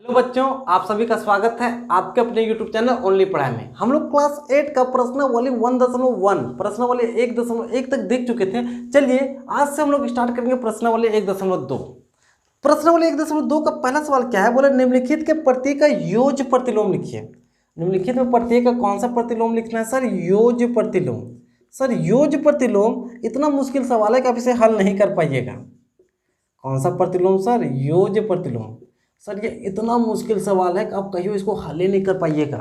Hello बच्चों, आप सभी का स्वागत है आपके अपने यूट्यूब चैनल ओनली पढ़ाई में। हम लोग क्लास 8 का प्रश्नावली 1.1 प्रश्नावली 1.1 तक देख चुके थे। चलिए आज से हम लोग स्टार्ट करेंगे प्रश्नावली 1.2। प्रश्नावली 1.2 का पहला सवाल क्या है, बोले निम्नलिखित के प्रत्येक का योज प्रतिलोम लिखिए। निम्नलिखित में प्रत्येक का कौन सा प्रतिलोम लिखना है सर? योज प्रतिलोम। सर योज प्रतिलोम इतना मुश्किल सवाल है कि आप इसे हल नहीं कर पाइएगा। कौन सा प्रतिलोम सर? योज प्रतिलोम। सर ये इतना मुश्किल सवाल है कि आप कहीं इसको हल ही नहीं कर पाइएगा।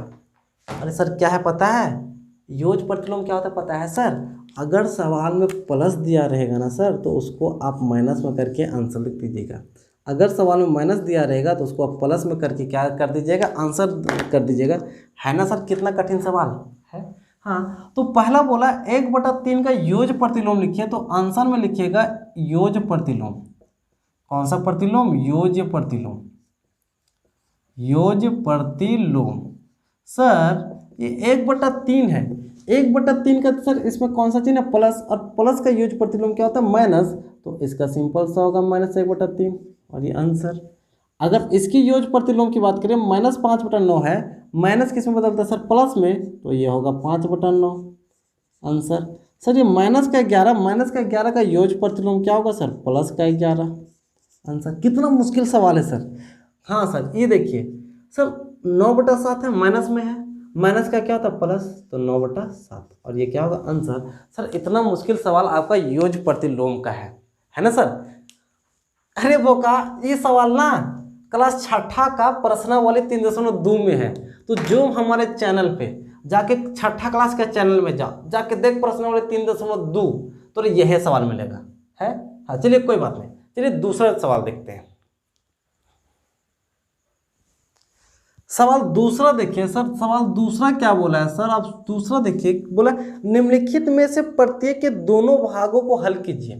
अरे सर क्या है पता है? योज प्रतिलोम क्या होता है पता है सर? अगर सवाल में प्लस दिया रहेगा ना सर, तो उसको आप माइनस में करके आंसर लिख दीजिएगा। अगर सवाल में माइनस दिया रहेगा तो उसको आप प्लस में करके क्या कर दीजिएगा? आंसर कर दीजिएगा। है ना सर कितना कठिन सवाल है? हाँ, तो पहला बोला 1/3 का योज प्रतिलोम लिखिए, तो आंसर में लिखिएगा योज प्रतिलोम। कौन सा प्रतिलोम? योज प्रतिलोम। योज प्रतिलोम। सर ये 1/3 है। 1/3 का सर इसमें कौन सा चिन्ह है? प्लस, और प्लस का योज प्रतिलोम क्या होता है? माइनस। तो इसका सिंपल सा होगा -1/3 और ये आंसर। अगर इसकी योज प्रतिलोम की बात करें, -5/9 है। माइनस किस में बदलता है सर? प्लस में। तो ये होगा 5/9 आंसर। सर ये -11 का योज प्रतिलोम क्या होगा सर? +11 आंसर। कितना मुश्किल सवाल है सर। हाँ सर ये देखिए सर 9/7 है, माइनस में है। माइनस का क्या होता है? प्लस, तो 9/7 और ये क्या होगा? आंसर। सर इतना मुश्किल सवाल आपका योज प्रतिलोम का है ना सर? अरे वो का ये सवाल ना क्लास 6 का प्रश्नावली 3.2 में है। तो जो हमारे चैनल पे जाके 6 क्लास के चैनल में जाके देख प्रश्नावली 3.2, तो यह सवाल मिलेगा है। हाँ चलिए कोई बात नहीं, चलिए दूसरा सवाल देखते हैं। सवाल दूसरा देखिए सर, सवाल दूसरा क्या बोला है सर? आप दूसरा देखिए, बोला निम्नलिखित में से प्रत्येक के दोनों भागों को हल कीजिए।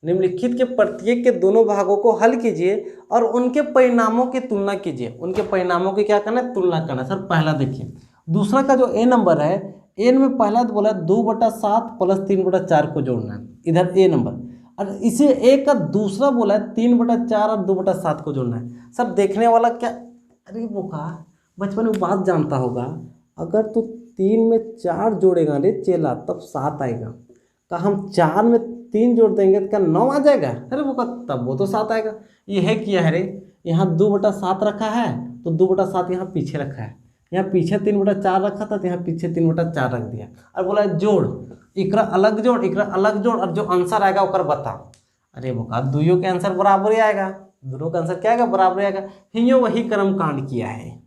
निम्नलिखित के प्रत्येक के दोनों भागों को हल कीजिए और उनके परिणामों की तुलना कीजिए। उनके परिणामों की क्या करना है? तुलना करना है। सर पहला देखिए, दूसरा का जो ए नंबर है, ए में पहला तो बोला 2/7 + 3/4 को जोड़ना है, इधर ए नंबर। और इसे ए का दूसरा बोला है 3/4 और 2/7 को जोड़ना है। सर देखने वाला क्या, अरे वो कहा बचपन में बात जानता होगा, अगर तो 3 में 4 जोड़ेगा रे चेला तब 7 आएगा। का हम 4 में 3 जोड़ देंगे तो क्या 9 आ जाएगा? अरे वो का तब वो तो 7 आएगा। ये है किया है रे, यहाँ 2/7 रखा है तो 2/7 यहाँ पीछे रखा है, यहाँ पीछे 3/4 रखा था तो यहाँ पीछे 3/4 रख दिया। और बोला जोड़, इकरा अलग जोड़, इकरा अलग जोड़, और जो आंसर आएगा ओकर बता। अरे वो का दोनों के आंसर बराबर ही आएगा। दोनों का आंसर क्या आएगा? बराबर आएगा। हियो वही कर्म कांड किया है।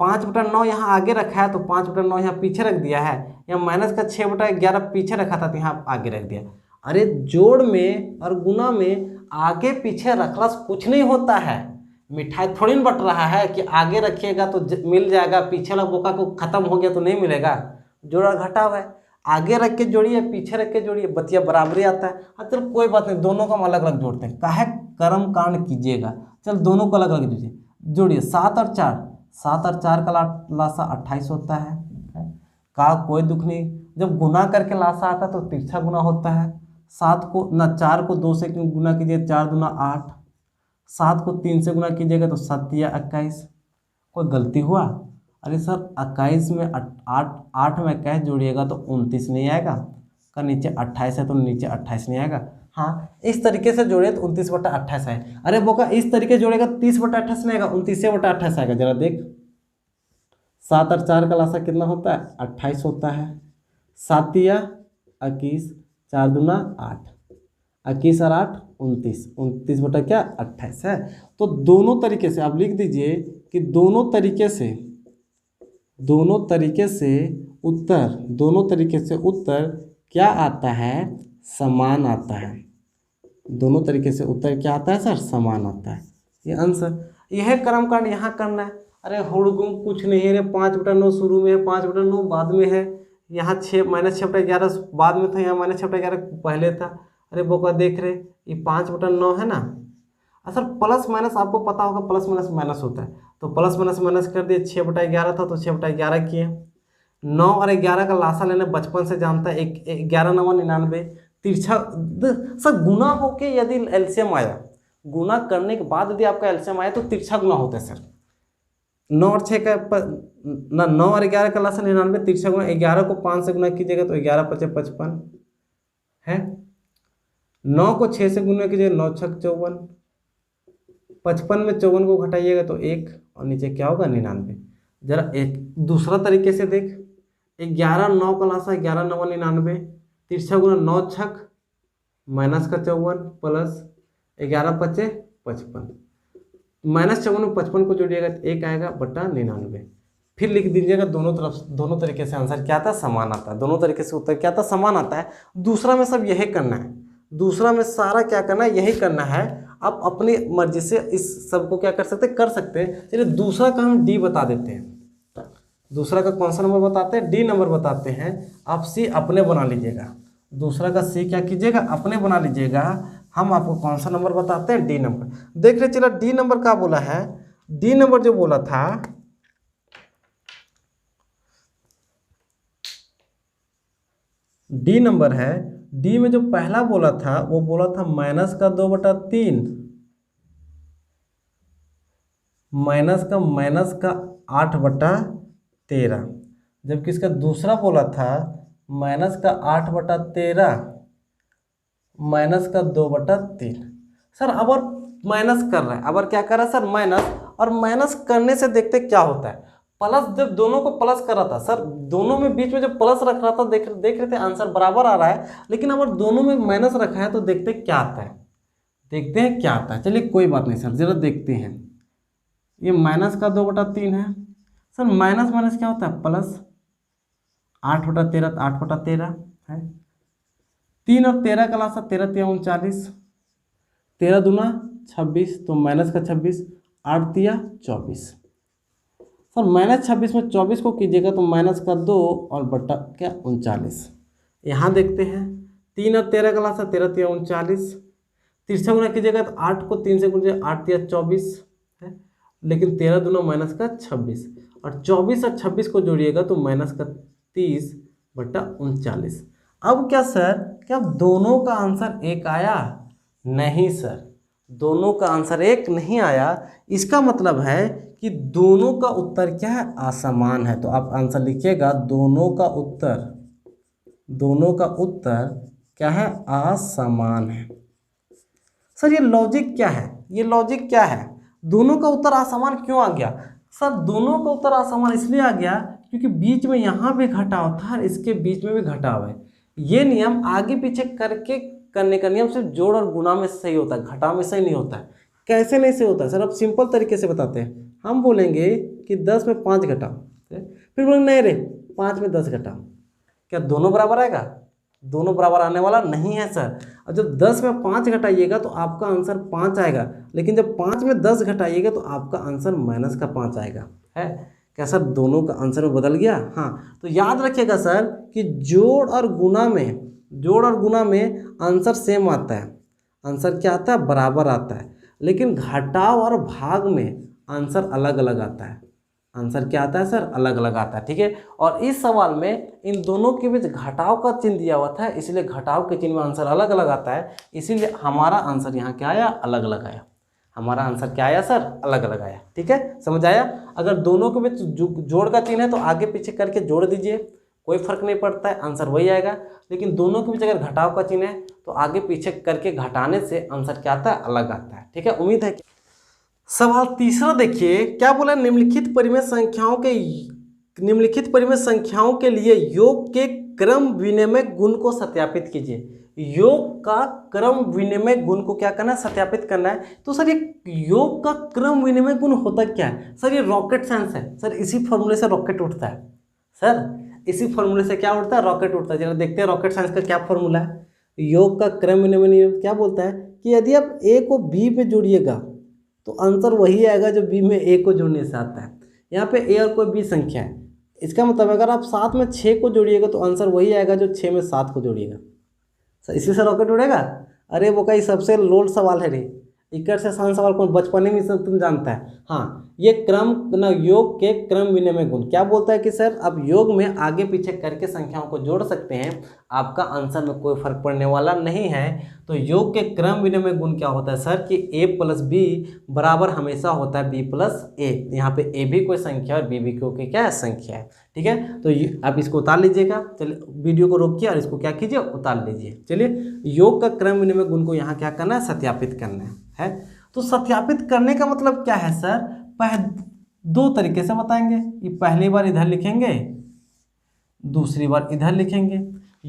5/9 यहाँ आगे रखा है तो 5/9 यहाँ पीछे रख दिया है। यहाँ माइनस का 6/11 पीछे रखा था तो यहाँ आगे रख दिया। अरे जोड़ में और गुना में आगे पीछे रखना से कुछ नहीं होता है। मिठाई थोड़ी न बट रहा है कि आगे रखिएगा तो मिल जाएगा, पीछे वाला बोका को खत्म हो गया तो नहीं मिलेगा। जोड़ा घटाव है, आगे रख के जोड़िए पीछे रख के जोड़िए, बतिया बराबरी आता है। हाँ चलो कोई बात नहीं, दोनों को हम अलग अलग जोड़ते हैं। काहे कर्म कांड कीजिएगा, चल दोनों को अलग अलग जोड़िए। जोड़िए 7 और 4, 7 और 4 का लासा 28 होता है। का कोई दुख नहीं, जब गुना करके लासा आता है तो तिरछा गुना होता है। 7 को ना 4 को 2 से गुना कीजिए, 4 दूना 8। 7 को 3 से गुना कीजिएगा तो 7 या 21। कोई गलती हुआ? अरे सर 21 में 8 में 21 जोड़िएगा तो 29 नहीं आएगा। का नीचे 28 है तो नीचे 28 नहीं आएगा। हाँ इस तरीके से जोड़े तो 29/28 है। अरे बोका इस तरीके जोड़ेगा 30/28 नहीं आएगा, 29/28 आएगा। जरा देख, 7 और 4 का लासा कितना होता है? 28 होता है। 7 या 21, 4 दूना 8, 21 और 8 29, 29/28 है। तो दोनों तरीके से आप लिख दीजिए कि दोनों तरीके से उत्तर क्या आता है? समान आता है। दोनों तरीके से उत्तर क्या आता है सर? समान आता है। ये आंसर, यह कर्मकांड यहाँ करना है। अरे हुड़गुम कुछ नहीं है रे, 5/9 शुरू में है, 5/9 बाद में है। यहाँ 6 -6/11 बाद में था, यहाँ -6/11 पहले था। अरे बोका देख रहे, ये 5/9 है ना। सर प्लस माइनस आपको पता होगा, प्लस माइनस माइनस होता है, तो प्लस माइनस माइनस कर दिए। 6/11 था तो 6/11 किए। 9 और 11 का लासा लेना बचपन से जानता है, 11 9 99। तिरछा सर गुना होके यदि एलसीएम आया, गुना करने के बाद यदि आपका एलसीएम आया तो तिरछा गुना होता है सर। 9 और 6 का ना 9 और 11 का लसागु 99, 3 गुना 11 को 5 से गुना कीजिएगा तो 11 पचे 55 है। 9 को 6 से गुना कीजिएगा 9 छक 54, 55 में 54 को घटाइएगा तो 1 और नीचे क्या होगा 99। जरा एक दूसरा तरीके से देख, 11 9 का लासा 11 9 99, 3 गुना 9 छक माइनस का 54 प्लस 11 पचे 55, -54 में 55 को जोड़िएगा तो 1 आएगा बटा 99। फिर लिख दीजिएगा दोनों तरफ, दोनों तरीके से आंसर क्या आता है समान आता है, दोनों तरीके से उत्तर क्या आता है समान आता है। दूसरा में सब यही करना है, दूसरा में सारा क्या करना है यही करना है। आप अपनी मर्जी से इस सब को क्या कर सकते हैं। चलिए दूसरा का हम डी बता देते हैं। दूसरा का कौन सा नंबर बताते हैं, डी नंबर बताते हैं। आप सी अपने बना लीजिएगा, दूसरा का सी क्या कीजिएगा अपने बना लीजिएगा। हम आपको कौन सा नंबर बताते हैं, डी नंबर। देख रहे चलो डी नंबर क्या बोला है, डी नंबर जो बोला था डी नंबर है, डी में जो पहला बोला था वो बोला था -2/3 -का 8/13, जबकि इसका दूसरा बोला था -का 8/13 -का 2/3। सर अब और माइनस कर रहा है, अब और क्या कर रहा है सर माइनस, और माइनस करने से देखते क्या होता है। प्लस जब दोनों को प्लस कर रहा था सर, दोनों में बीच में जो प्लस रख रहा था देख रहे थे आंसर बराबर आ रहा है, लेकिन अगर दोनों में माइनस रखा है तो देखते क्या आता है, देखते हैं क्या आता है। चलिए कोई बात नहीं सर, जरा देखते हैं। ये का 2/3 है सर, माइनस माइनस क्या होता है प्लस, 8/13 8/13 है। 3 और 13 का लासा 13 3 39, 13 दूना 26 तो माइनस का 26, 8 तिया 24। सर -26 में 24 को कीजिएगा तो माइनस का 2 और बट्टा क्या 39। यहाँ देखते हैं 3 और 13 का लासा 13 तिया 39, 3 गुना कीजिएगा तो 8 को 3 से गुना 8 तिया 24 है, लेकिन 13 दूना माइनस का 26 और 24 और 26 को जोड़िएगा तो माइनस का 30/39। अब क्या सर, क्या दोनों का आंसर एक आया? नहीं सर, दोनों का आंसर एक नहीं आया। इसका मतलब है कि दोनों का उत्तर क्या है, असमान है। तो आप आंसर लिखिएगा दोनों का उत्तर क्या है, असमान है। सर ये लॉजिक क्या है, ये लॉजिक क्या है, दोनों का उत्तर असमान क्यों आ गया? सर दोनों का उत्तर असमान इसलिए आ गया क्योंकि बीच में यहाँ भी घटाव था और इसके बीच में भी घटाव है। ये नियम आगे पीछे करने का नियम सिर्फ जोड़ और गुणा में सही होता है, घटाव में सही नहीं होता है। कैसे नहीं सही होता है सर, अब सिंपल तरीके से बताते हैं। हम बोलेंगे कि 10 में 5 घटाओ, फिर बोलेंगे नहीं रे 5 में 10 घटाओ, क्या दोनों बराबर आएगा? दोनों बराबर आने वाला नहीं है सर। और जब 10 में 5 घटाइएगा तो आपका आंसर 5 आएगा, लेकिन जब 5 में 10 घटाइएगा तो आपका आंसर माइनस का 5 आएगा। है क्या सर, दोनों का आंसर में बदल गया? हाँ, तो याद रखिएगा सर कि जोड़ और गुणा में आंसर सेम आता है, आंसर क्या आता है, बराबर आता है। लेकिन घटाव और भाग में आंसर अलग अलग आता है, आंसर क्या आता है सर, अलग अलग आता है। ठीक है, और इस सवाल में इन दोनों के बीच घटाव का चिन्ह दिया हुआ था, इसलिए घटाव के चिन्ह में आंसर अलग अलग आता है, इसीलिए हमारा आंसर यहाँ क्या आया, अलग अलग आया। हमारा आंसर क्या आया सर, अलग अलग आया। ठीक है, समझ आया? अगर दोनों के बीच जोड़ का चिन्ह है तो आगे पीछे करके जोड़ दीजिए, कोई फर्क नहीं पड़ता है, आंसर वही आएगा। लेकिन दोनों के बीच अगर घटाव का चिन्ह है तो आगे पीछे करके घटाने से आंसर क्या आता है, अलग आता है। ठीक है, उम्मीद है कि सवाल तीसरा देखिए क्या बोला, निम्नलिखित परिमेय संख्याओं के लिए योग के क्रम विनिमय गुण को सत्यापित कीजिए। योग का क्रम विनिमय गुण को क्या करना है, सत्यापित करना है। तो सर ये योग का क्रम विनिमय गुण होता क्या है? सर ये रॉकेट साइंस है सर, इसी फॉर्मूले से रॉकेट उठता है सर, इसी फॉर्मूले से क्या उठता है, रॉकेट उठता है। जरा देखते हैं रॉकेट साइंस का क्या फॉर्मूला है। योग का क्रम विनिमय नियम क्या बोलता है कि यदि आप ए को बी पे जोड़िएगा तो आंसर वही आएगा जो बी में ए को जोड़ने से आता है। यहाँ पे ए और कोई बी संख्या है, इसका मतलब अगर आप 7 में 6 को जोड़िएगा तो आंसर वही आएगा जो 6 में 7 को जोड़िएगा। सर इसी से रॉकेट उड़ेगा? अरे वो कहीं सबसे लोड सवाल है रे, इक्कड़ से आसान सवाल कौन बचपन में सब तुम जानता है। हाँ, ये क्रम ना योग के क्रम विनिमय गुण क्या बोलता है कि सर अब योग में आगे पीछे करके संख्याओं को जोड़ सकते हैं, आपका आंसर में कोई फर्क पड़ने वाला नहीं है। तो योग के क्रम विनिमय गुण क्या होता है सर कि a प्लस बी बराबर हमेशा होता है b प्लस ए। यहाँ पे a भी कोई संख्या और b भी कोई क्या है संख्या है। ठीक है, तो आप इसको उतार लीजिएगा। चलिए वीडियो को रोकिए और इसको क्या कीजिए उतार लीजिए। चलिए, योग का क्रम विनिमय गुण को यहाँ क्या करना है सत्यापित करना है। तो सत्यापित करने का मतलब क्या है सर, दो तरीके से बताएंगे। ये पहली बार इधर लिखेंगे, दूसरी बार इधर लिखेंगे।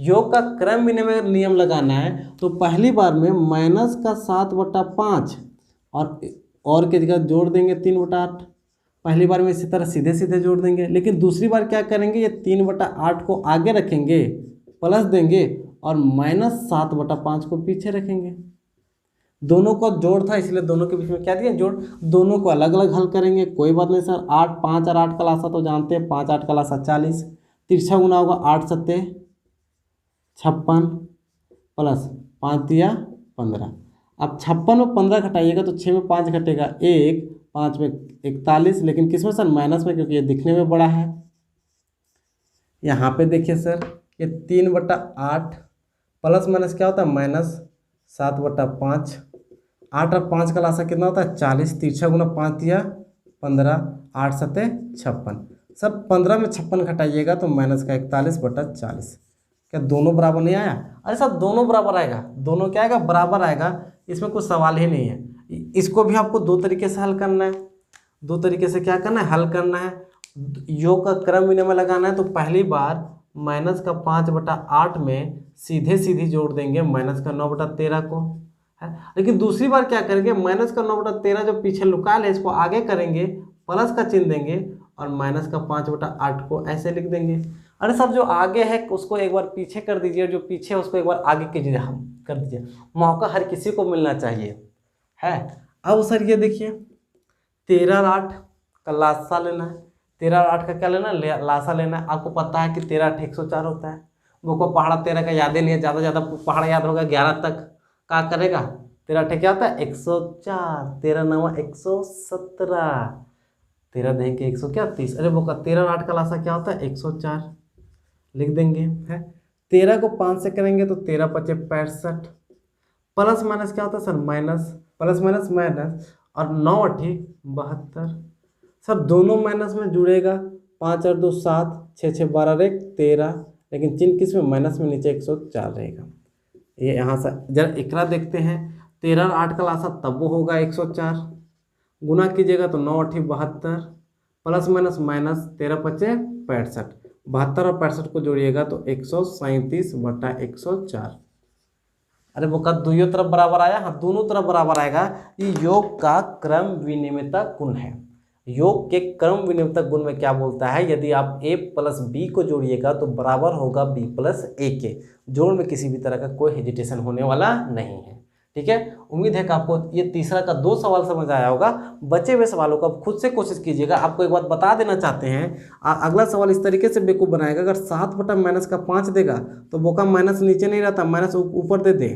योग का क्रम विनिमय नियम लगाना है तो पहली बार में -7/5 और के जगह जोड़ देंगे 3/8। पहली बार में इसी तरह सीधे सीधे जोड़ देंगे, लेकिन दूसरी बार क्या करेंगे, ये 3/8 को आगे रखेंगे प्लस देंगे और -7/5 को पीछे रखेंगे। दोनों का जोड़ था इसलिए दोनों के बीच में क्या दिया जोड़। दोनों को अलग अलग हल करेंगे, कोई बात नहीं सर। 8 5 और 8 का लासा तो जानते हैं, 5 8 का लासा 40, तिरछा गुना होगा 8 7 56 प्लस 5 दिया 15। अब 56 में 15 घटाइएगा तो 6 में 5 घटेगा 1, 5 में 41, लेकिन किस में सर माइनस में, क्योंकि ये दिखने में बड़ा है। यहाँ पे देखिए सर ये 3/8 प्लस माइनस क्या होता है -7/5। 8 और 5 का लासा कितना होता है 40, तिरछा गुना 5 दिया 15, 8 7 56। सर 15 में 56 घटाइएगा तो -41/40। क्या दोनों बराबर नहीं आया? अरे सर दोनों बराबर आएगा, दोनों क्या आएगा बराबर आएगा, इसमें कुछ सवाल ही नहीं है। इसको भी आपको दो तरीके से हल करना है। दो तरीके से क्या करना है हल करना है। योग का क्रम विनिमय लगाना है तो पहली बार -5/8 में सीधे सीधी जोड़ देंगे -9/13 को है, लेकिन दूसरी बार क्या करेंगे -9/13 जो पीछे लुकायल है इसको आगे करेंगे, प्लस का चिन्ह देंगे और -5/8 को ऐसे लिख देंगे। अरे सर जो आगे है उसको एक बार पीछे कर दीजिए, जो पीछे है उसको एक बार आगे कीजिए, हम कर दीजिए। मौका हर किसी को मिलना चाहिए है। अब सर ये देखिए 13 और 8 का लासा लेना है, 13 और 8 का क्या लेना है लासा लेना है। आपको पता है कि 13 8 104 होता है। वो को पहाड़ा 13 का याद ही नहीं है, ज़्यादा ज़्यादा पहाड़ा याद होगा 11 तक क्या करेगा। 13 8 क्या होता है 104, 13 9 117, 13 देंगे 130। अरे वो का 13 और 8 का लासा क्या होता है 104 लिख देंगे है। 13 को 5 से करेंगे तो 13 5 65, प्लस माइनस क्या होता है sir minus, plus minus minus और 9 8 72। सर दोनों माइनस में जुड़ेगा, 5 और 2 7, 6 6 12 1 13, लेकिन चिन्ह किस में माइनस में नीचे 104 रहेगा। ये यहाँ से जरा इकरा देखते हैं। 13 और 8 का लासा तब वो होगा 104, गुना कीजिएगा तो 9 8 72 प्लस माइनस माइनस 13 5 65, 72 और 65 को जोड़िएगा तो 137/104। अरे वो का दोनों तरफ बराबर आया। हाँ दोनों तरफ बराबर आएगा। ये योग का क्रम विनिमयता गुण है। योग के क्रम विनिमयता गुण में क्या बोलता है, यदि आप a प्लस बी को जोड़िएगा तो बराबर होगा b प्लस ए के। जोड़ में किसी भी तरह का कोई हेजिटेशन होने वाला नहीं है। ठीक है, उम्मीद है कि आपको ये तीसरा का 2 सवाल समझ आया होगा। बचे हुए सवालों को आप खुद से कोशिश कीजिएगा। आपको एक बात बता देना चाहते हैं, अगला सवाल इस तरीके से बेवकूफ़ बनाएगा। अगर 7/-5 देगा तो वो का माइनस नीचे नहीं रहता, माइनस ऊपर दे दे।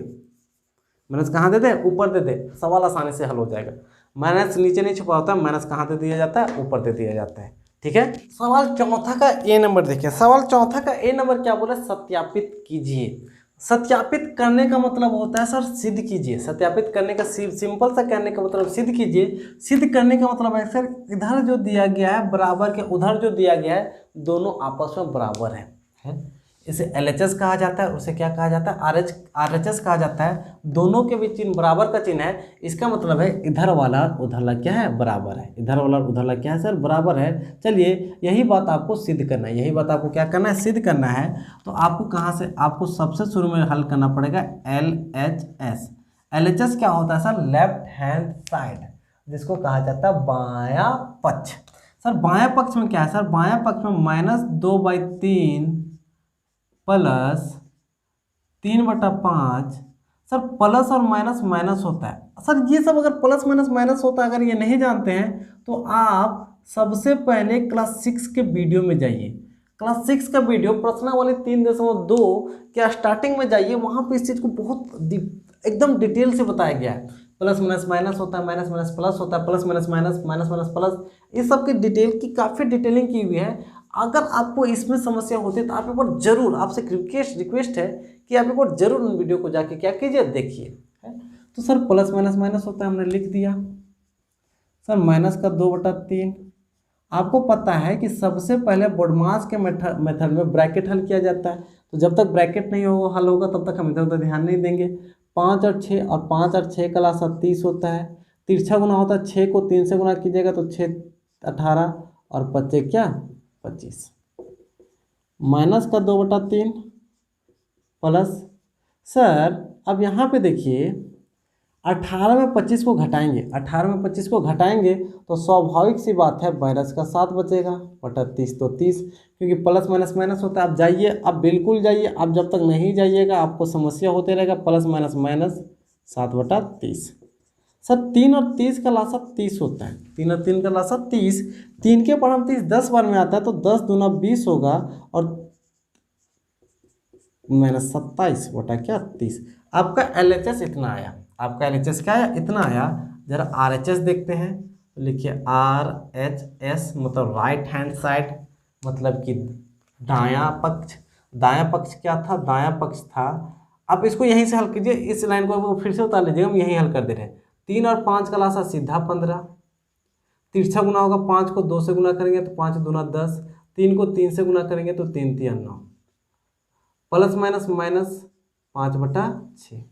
माइनस कहाँ दे दे ऊपर दे दे, सवाल आसानी से हल हो जाएगा। माइनस नीचे नहीं छुपा होता, माइनस कहाँ दे दिया जाता है ऊपर दे दिया जाता है। ठीक है, सवाल चौथा का ए नंबर देखिए। सवाल चौथा का ए नंबर क्या बोले, सत्यापित कीजिए। सत्यापित करने का मतलब होता है सर सिद्ध कीजिए। सत्यापित करने का सिंपल सा कहने का मतलब सिद्ध कीजिए। सिद्ध करने का मतलब है सर इधर जो दिया गया है बराबर के उधर जो दिया गया है दोनों आपस में बराबर है। इसे LHS कहा जाता है, उसे क्या कहा जाता है RHS कहा जाता है। दोनों के बीच चिन्ह बराबर का चिन्ह है, इसका मतलब है इधर वाला उधरला क्या है बराबर है, इधर वाला उधरला क्या है सर बराबर है। चलिए यही बात आपको सिद्ध करना है, यही बात आपको क्या करना है सिद्ध करना है। तो आपको कहाँ से, आपको सबसे शुरू में हल करना पड़ेगा LHS। LHS क्या होता है सर लेफ्ट हैंड साइड, जिसको कहा जाता है बायां पक्ष। सर बायां पक्ष में क्या है सर, बायां पक्ष में -2/3 प्लस 3/5। सर प्लस और माइनस माइनस होता है। सर ये सब अगर प्लस माइनस माइनस होता है, अगर ये नहीं जानते हैं तो आप सबसे पहले क्लास 6 के वीडियो में जाइए। क्लास 6 का वीडियो प्रश्नावली 3.2 क्या स्टार्टिंग में जाइए, वहाँ पे इस चीज़ को बहुत एकदम डिटेल से बताया गया है। प्लस माइनस माइनस होता है, माइनस माइनस प्लस होता है, plus minus minus, minus minus plus, इस सब की डिटेल की काफ़ी डिटेलिंग की हुई है। अगर आपको इसमें समस्या होती है तो आप एक बार जरूर, आपसे रिक्वेस्ट है कि आप एक बार जरूर उन वीडियो को जाके क्या कीजिए, देखिए। तो सर प्लस माइनस माइनस होता है, हमने लिख दिया। सर माइनस का 2/3, आपको पता है कि सबसे पहले बोडमास के मेथड में ब्रैकेट हल किया जाता है, तो जब तक ब्रैकेट नहीं हो हल होगा तब तक हम इधर उधर ध्यान नहीं देंगे। 5 और 6, और 5 और 6 का लासा 30 होता है। तिरछा गुना होता है, 6 को 3 से गुना कीजिएगा तो 6 18, और 25 क्या 25। माइनस का 2/3 प्लस, सर अब यहाँ पे देखिए 18 में 25 को घटाएंगे, 18 में 25 को घटाएंगे तो स्वाभाविक सी बात है माइनस का 7 बचेगा बटा 30, तो 30, क्योंकि प्लस माइनस माइनस होता है। आप जाइए, आप बिल्कुल जाइए, आप जब तक नहीं जाइएगा आपको समस्या होते रहेगा। Plus minus minus 7/30। सर 3 और 30 का लासा 30 होता है, 3 और 3 का लासा 30, 3 के पर हम 30 10 बार में आता है तो 10 दूना 20 होगा, और माइनस 27 बटा क्या 30। आपका LHS इतना आया, आपका LHS क्या आया, इतना आया। जरा RHS देखते हैं, तो लिखिए RHS मतलब राइट हैंड साइड, मतलब कि दायां पक्ष। दायां पक्ष क्या था, दायां पक्ष था। आप इसको यहीं से हल कीजिए, इस लाइन को फिर से उतार लीजिएगा, हम यहीं हल कर दे रहे हैं। 3 और 5 का लासा सीधा 15, तिरछा गुना होगा, 5 को 2 से गुना करेंगे तो 5 दूना 10, 3 को 3 से गुना करेंगे तो 3 3 9, प्लस माइनस माइनस 5/6।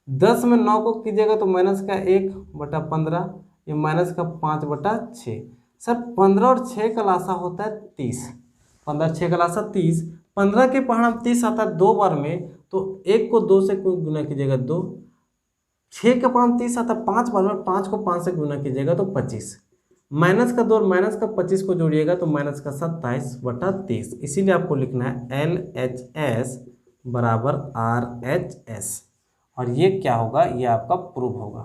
10 में 9 को कीजिएगा तो माइनस का 1/15, ये माइनस का 5/6। सर 15 और 6 का लासा होता है 30, 15 6 का लासा 30, 15 के पहाड़ 30 आता है 2 बार में, तो 1 को 2 से गुना कीजिएगा 2, 6 के पहाड़ 30 आता है 5 बार में, 5 को 5 से गुना कीजिएगा तो 25, माइनस का 2 और माइनस का 25 को जोड़िएगा तो माइनस का 27/30। इसीलिए आपको लिखना है LHS बराबर RHS, और ये क्या होगा, ये आपका प्रूफ होगा।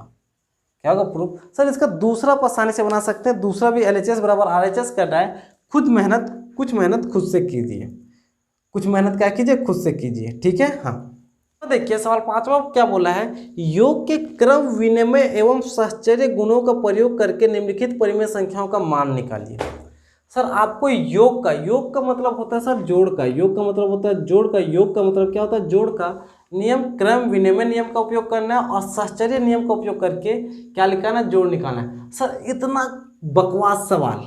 क्या होगा प्रूफ। सर इसका दूसरा आप आसानी से बना सकते हैं, दूसरा भी LHS बराबर RHS करना है, कुछ मेहनत खुद से कीजिए, कुछ मेहनत क्या कीजिए, खुद से कीजिए, ठीक है। हाँ तो देखिए सवाल 5वां क्या बोला है, योग के क्रम विनिमय एवं साहचर्य गुणों का प्रयोग करके निम्नलिखित परिमेय संख्याओं का मान निकालिए। सर आपको योग का मतलब होता है सर जोड़ का, योग का मतलब होता है जोड़ का, योग का मतलब क्या होता है, जोड़ का नियम क्रम विनिमय नियम का उपयोग करना है, और साहचर्य नियम का उपयोग करके क्या निकालना है, जोड़ निकालना है। सर इतना बकवास सवाल,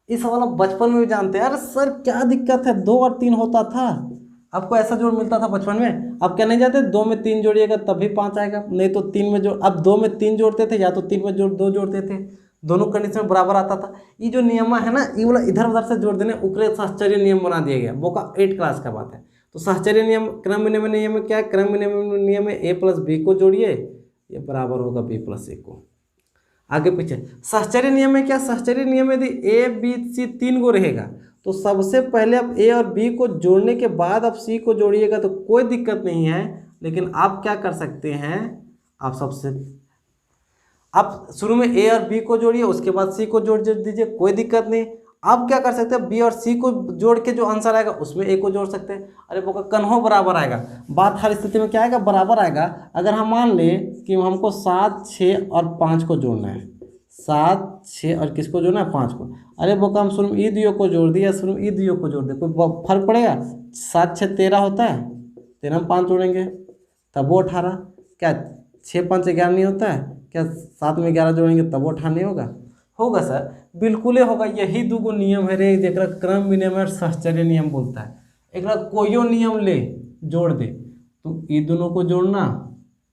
इस सवाल आप बचपन में भी जानते हैं। अरे सर क्या दिक्कत है, 2 और 3 होता था, आपको ऐसा जोड़ मिलता था बचपन में। आप क्या नहीं जाते, 2 में 3 जोड़िएगा तब भी 5 आएगा, नहीं तो 3 में जोड़, अब 2 में 3 जोड़ते थे या तो 3 में 2 जोड़ते थे, दोनों कंडीशन बराबर आता था। ये जो नियम है ना, ये वाला इधर उधर से जोड़ देने, उकरे साहचर्य नियम बना दिया गया, वो का 8 क्लास का बात है। तो साहचर्य नियम क्रम विनिमय नियम में क्या है, क्रम विनिमय नियम में A + B को जोड़िए, ये बराबर होगा B + A को। आगे पीछे साहचर्य नियम में क्या, साहचर्य नियम में यदि A B C 3 गो रहेगा तो सबसे पहले आप A और B को जोड़ने के बाद आप C को जोड़िएगा तो कोई दिक्कत नहीं है। लेकिन आप क्या कर सकते हैं, आप शुरू में A और B को जोड़िए, उसके बाद C को जोड़ दीजिए, कोई दिक्कत नहीं। आप क्या कर सकते हैं, B और C को जोड़ के जो आंसर आएगा उसमें A को जोड़ सकते हैं। अरे वो कन्हो बराबर आएगा, बात हर स्थिति में क्या आएगा, बराबर आएगा। अगर हम मान लें कि हमको 7 6 और 5 को जोड़ना है, 7 6 और किसको जोड़ना है, 5 को। अरे वो हम शुरू में ई दियो को जोड़ दिया, शुरू में ई दियो को जोड़ दिया, कोई फर्क पड़ेगा। 7 6 13 होता है, 13 में 5 जोड़ेंगे तब वो 18, क्या 6 5 11 नहीं होता है, क्या 7 में 11 जोड़ेंगे तब वो 18 नहीं होगा, होगा सर बिल्कुल ही होगा। यही 2 गो नियम है रे, देख रहा क्रम विनिमय और साहचर्य नियम बोलता है। एक कोई नियम ले जोड़ दे, तो ये दोनों को जोड़ना,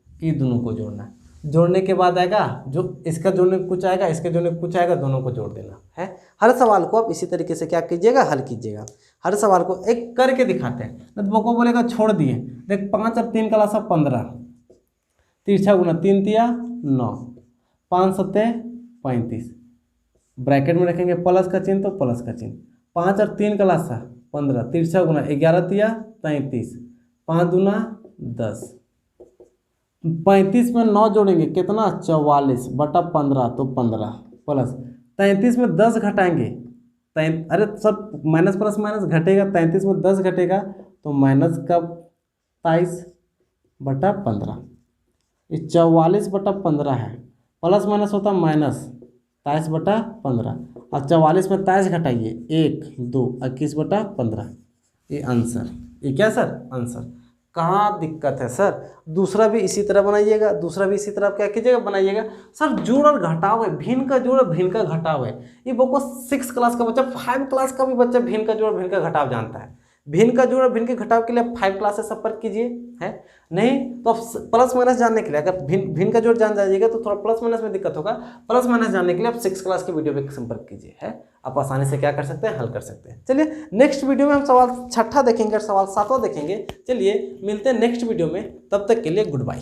ये दोनों को जोड़ना, जोड़ने के बाद आएगा जो इसका जोड़ने कुछ आएगा, इसके जोड़ने कुछ आएगा, दोनों को जोड़ देना है। हर सवाल को आप इसी तरीके से क्या कीजिएगा, हल कीजिएगा। हर सवाल को एक करके दिखाते हैं, नहीं तो वो बोलेगा छोड़ दिए। देख 5 और 3 का लासा 15, तिरछा गुना 3 तिया 9, 5 7 35, ब्रैकेट में रखेंगे प्लस का चिन्ह तो प्लस का चिन्ह। 5 और 3 का लासा 15, तिरछा गुना 11 तिया 33, 5 दूना 10, 35 में 9 जोड़ेंगे कितना 44/15 तो 15, प्लस 33 में 10 घटाएंगे, अरे सब माइनस प्लस माइनस घटेगा, 33 में 10 घटेगा तो माइनस का 27/15, ये 44/15 है, प्लस माइनस होता माइनस 23/15, और 44 में 23 घटाइए 1 2 21/15, ये आंसर। ये क्या सर? आंसर। कहाँ दिक्कत है सर? दूसरा भी इसी तरह बनाइएगा, दूसरा भी इसी तरह क्या कीजिएगा, बनाइएगा। सर जोड़ और घटाव है, भिन्न का जोड़ भिन्न का घटाव है। ये बको 6 क्लास का बच्चा, 5 क्लास का भी बच्चा भिन्न का जोड़ भिन्न का घटाव जानता है। भिन्न का जोड़ भिन्न के घटाव के लिए 5 क्लास से संपर्क कीजिए, है नहीं तो प्लस माइनस जानने के लिए, अगर भिन्न का जोड़ जान जाइएगा तो थोड़ा प्लस माइनस में दिक्कत होगा। प्लस माइनस जानने के लिए आप 6 क्लास के वीडियो पे संपर्क कीजिए, है आप आसानी से क्या कर सकते हैं, हल कर सकते हैं। चलिए नेक्स्ट वीडियो में हम सवाल 6ठा देखेंगे और सवाल 7वां देखेंगे। चलिए मिलते हैं नेक्स्ट वीडियो में, तब तक के लिए गुड बाय।